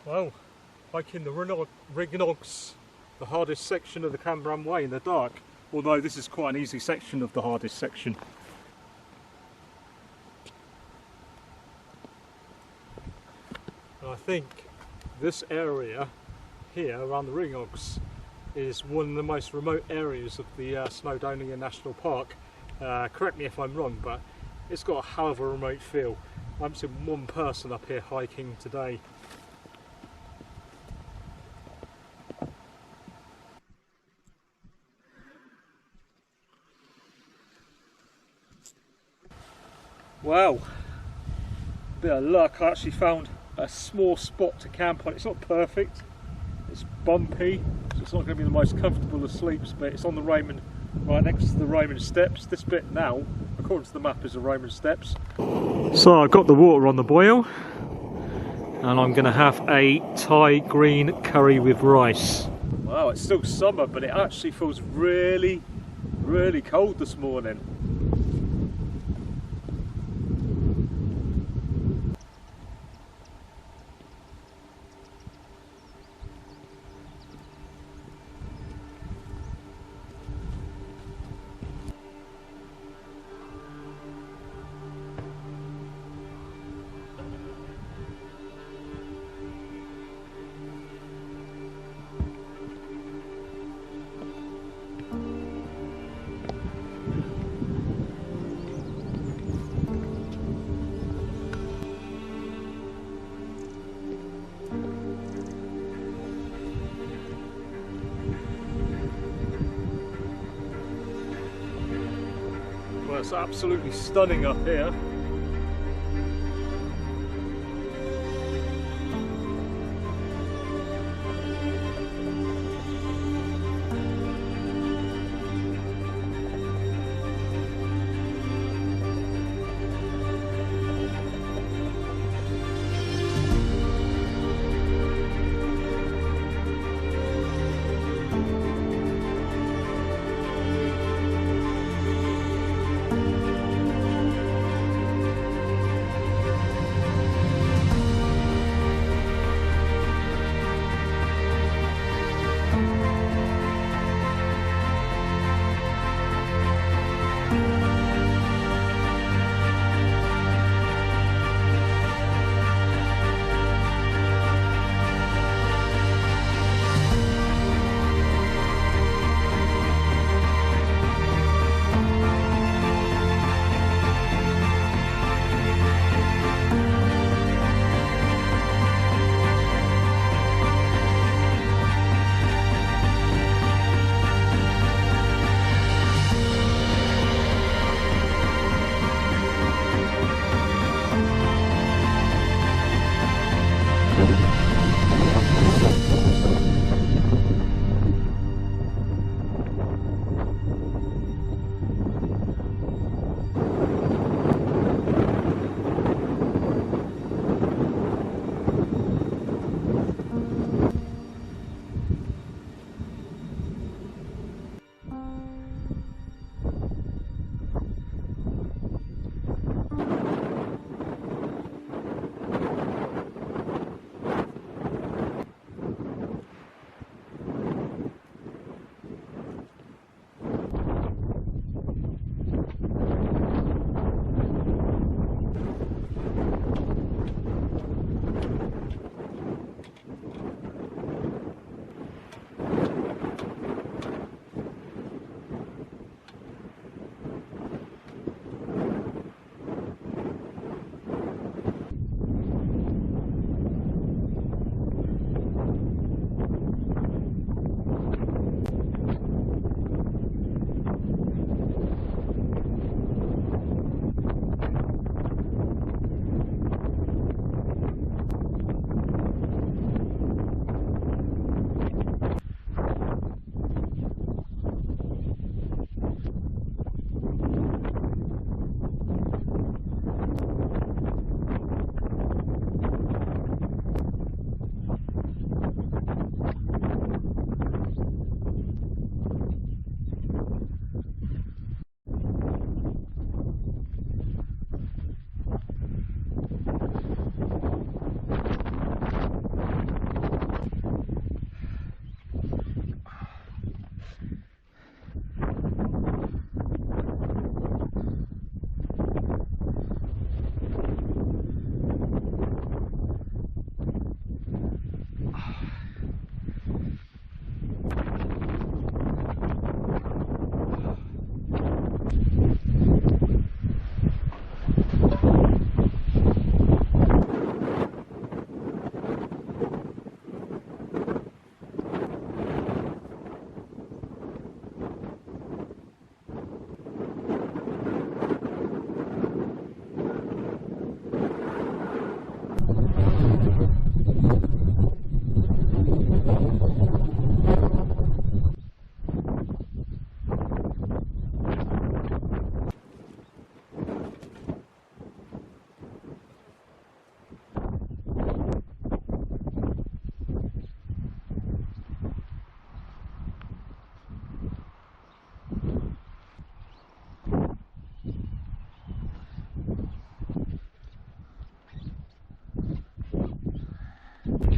Well, hiking the Rhinogydd, the hardest section of the Cambrian Way in the dark, although this is quite an easy section of the hardest section. And I think this area here around the Rhinogydd is one of the most remote areas of the Snowdonia National Park. Correct me if I'm wrong, but it's got a hell of a remote feel. I haven't seen one person up here hiking today. Wow, bit of luck, I actually found a small spot to camp on. It's not perfect, it's bumpy, so it's not going to be the most comfortable of sleeps, but it's on the Roman, right next to the Roman steps. This bit now, according to the map, is the Roman steps. So I've got the water on the boil, and I'm going to have a Thai green curry with rice. Wow, it's still summer, but it actually feels really, really cold this morning. Well, it's absolutely stunning up here.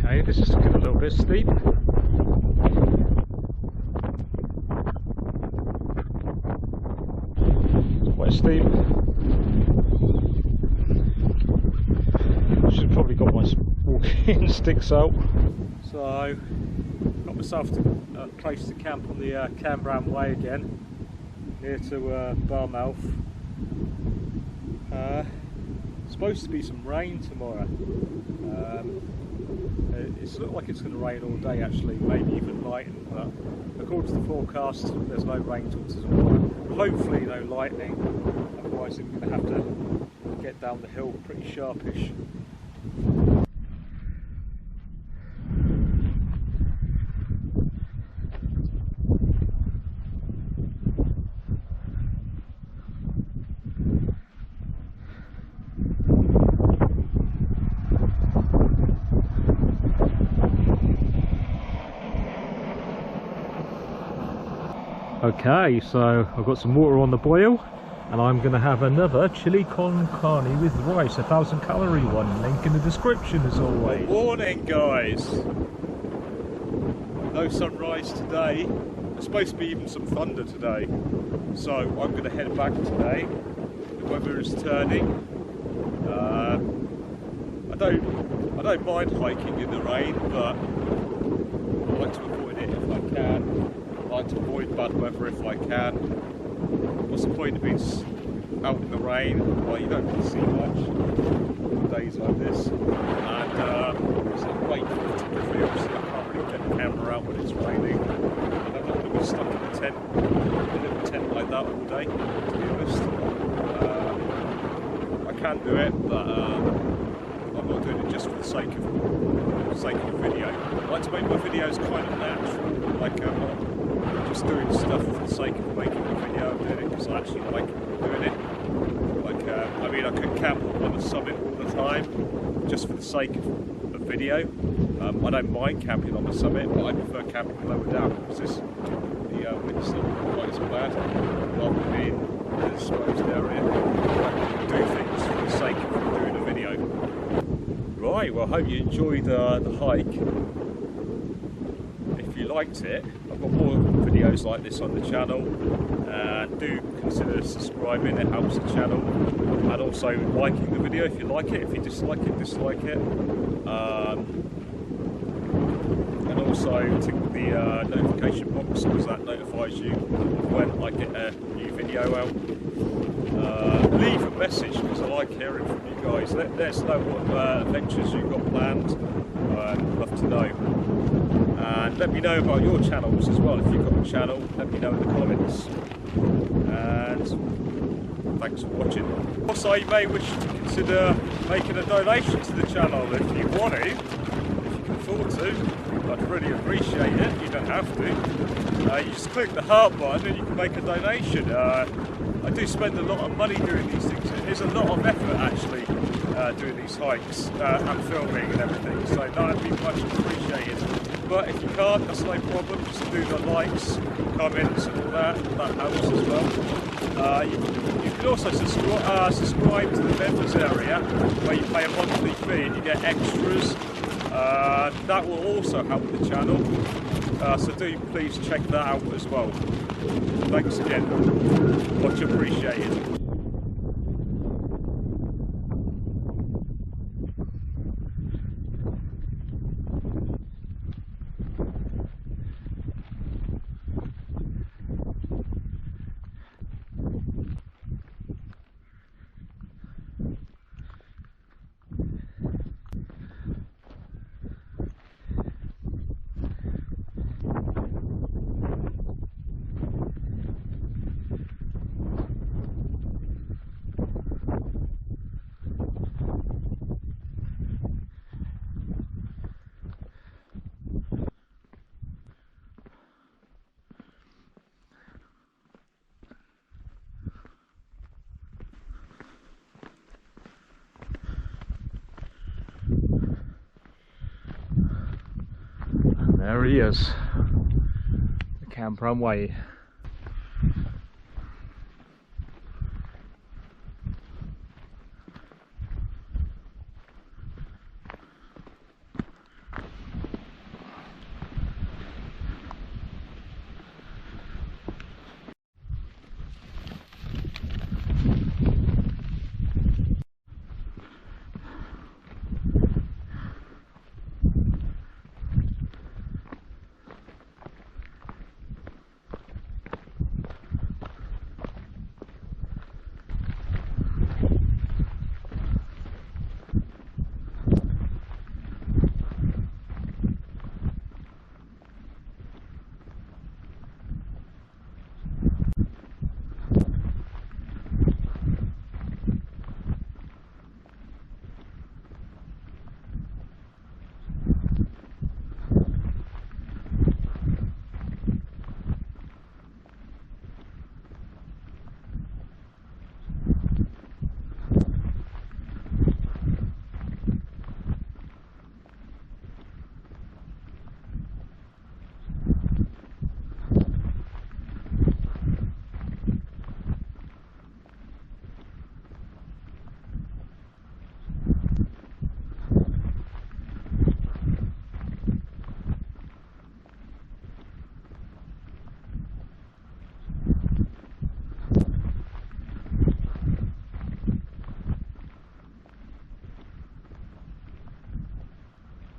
Okay, this is looking a little bit steep. Quite steep. Should have probably got my walking sticks out. So, got myself to close to camp on the Cambrian Way again, near to Barmouth. Supposed to be some rain tomorrow. It's looked like it's going to rain all day actually, maybe even lighten, but according to the forecast there's no rain till tomorrow. Hopefully no lightning, otherwise we're going to have to get down the hill pretty sharpish. Okay, so I've got some water on the boil and I'm going to have another chili con carne with rice, 1,000 calorie one, link in the description as always. Good morning guys! No sunrise today, there's supposed to be even some thunder today, so I'm going to head back today. The weather is turning. I don't mind hiking in the rain, but I like to avoid it if I can. I like to avoid bad weather if I can. What's the point of being out in the rain? Well, you don't really see much on days like this. And it's a great photography, obviously I can't really get the camera out when it's raining. And I'm not going to be stuck in a tent, a little tent like that all day, to be honest. I can do it, but I'm not doing it just for the sake of the video. I like to make my videos kind of natural, like I'm not just doing stuff for the sake of making a video. I'm doing it because I actually like doing it. Like, I mean, I could camp on the summit all the time just for the sake of a video. I don't mind camping on the summit, but I prefer camping lower down because the wind's not quite as bad. Rather than being in an exposed area, I can do things for the sake of doing a video. Right, well, I hope you enjoyed the hike. If you liked it, I've got more videos like this on the channel. Do consider subscribing, it helps the channel. And also liking the video if you like it. If you dislike it, dislike it. And also tick the notification box because that notifies you when I get a new video out. Leave a message because I like hearing from you guys. Let us know what adventures you've got planned. I'd love to know. And let me know about your channels as well. If you've got a channel, let me know in the comments. And thanks for watching. Also, you may wish to consider making a donation to the channel if you want to, if you can afford to. I'd really appreciate it. You don't have to. You just click the heart button and you can make a donation. I do spend a lot of money doing these things. It is a lot of effort actually doing these hikes and filming and everything, so that would be much appreciated. But if you can't, that's no problem. Just do the likes, comments and all that helps as well. You can also subscribe to the members area where you pay a monthly fee and you get extras. That will also help the channel, so do please check that out as well. Thanks again, much appreciated. There he is, the Cambrian Way.